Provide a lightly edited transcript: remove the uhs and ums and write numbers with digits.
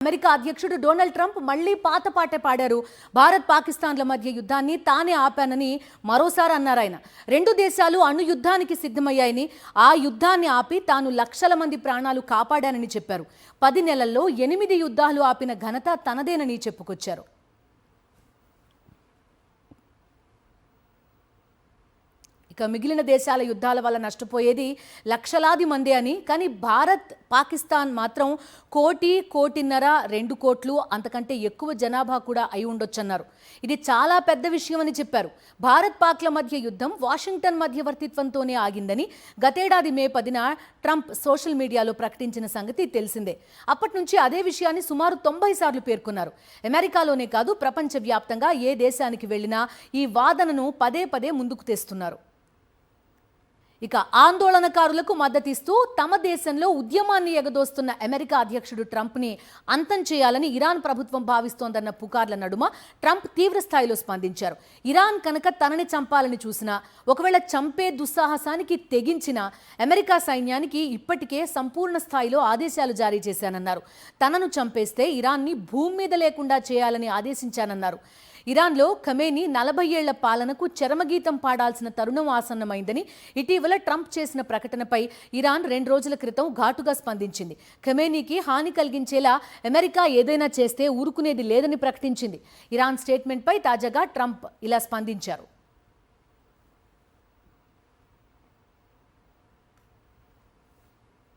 America అధ్యక్షుడు Donald Trump మళ్లీ పాత పాటే పాడారు. భారత్ పాకిస్తాన్ల మధ్య యుద్ధాన్ని తానే ఆపానని మరోసారి అన్నారు. ఆయన రెండు దేశాలు అణు యుద్ధానికి సిద్ధమయ్యాయని, ఆ యుద్ధాన్ని ఆపి తాను లక్షల మంది ప్రాణాలు కాపాడానని చెప్పారు. 10 నెలల్లో 8 యుద్ధాలు ఆపిన ఘనత తనదేనని చెప్పుకొచ్చారు. ఇక మిగిలిన దేశాల యుద్ధాల వల్ల నష్టపోయేది లక్షలాది మంది అని, కానీ భారత్ పాకిస్తాన్ మాత్రం 1.5–2 కోట్లు అంతకంటే ఎక్కువ జనాభా కూడా అయి ఉండొచ్చన్నారు. ఇది చాలా పెద్ద విషయం అని చెప్పారు. భారత్ పాక్ల మధ్య యుద్ధం వాషింగ్టన్ మధ్యవర్తిత్వంతోనే ఆగిందని గతేడాది మే 10న ట్రంప్ సోషల్ మీడియాలో ప్రకటించిన సంగతి తెలిసిందే. అప్పటి నుంచి అదే విషయాన్ని సుమారు 90 సార్లు పేర్కొన్నారు. అమెరికాలోనే కాదు, ప్రపంచవ్యాప్తంగా ఏ దేశానికి వెళ్ళినా ఈ వాదనను పదే పదే ముందుకు తెస్తున్నారు. ఇక ఆందోళనకారులకు మద్దతిస్తూ తమ దేశంలో ఉద్యమాన్ని ఎగదోస్తున్న అమెరికా అధ్యక్షుడు ట్రంప్ని అంతం చేయాలని ఇరాన్ ప్రభుత్వం భావిస్తోందన్న పుకార్ల నడుమ ట్రంప్ తీవ్ర స్థాయిలో స్పందించారు. ఇరాన్ కనుక తనని చంపాలని చూసినా, ఒకవేళ చంపే దుస్సాహసానికి తెగించిన అమెరికా సైన్యానికి ఇప్పటికే సంపూర్ణ స్థాయిలో ఆదేశాలు జారీ చేశానన్నారు. తనను చంపేస్తే ఇరాన్ని భూమి మీద లేకుండా చేయాలని ఆదేశించానన్నారు. ఇరాన్లో ఖమేనీ 40 ఏళ్ల పాలనకు చరమగీతం పాడాల్సిన తరుణం ఆసన్నమైందని ఇటీవల ట్రంప్ చేసిన ప్రకటనపై ఇరాన్ 2 రోజుల క్రితం ఘాటుగా స్పందించింది. ఖమేనీకి హాని కలిగించేలా అమెరికా ఏదైనా చేస్తే ఊరుకునేది లేదని ప్రకటించింది. ఇరాన్ స్టేట్మెంట్పై తాజాగా ట్రంప్ ఇలా స్పందించారు.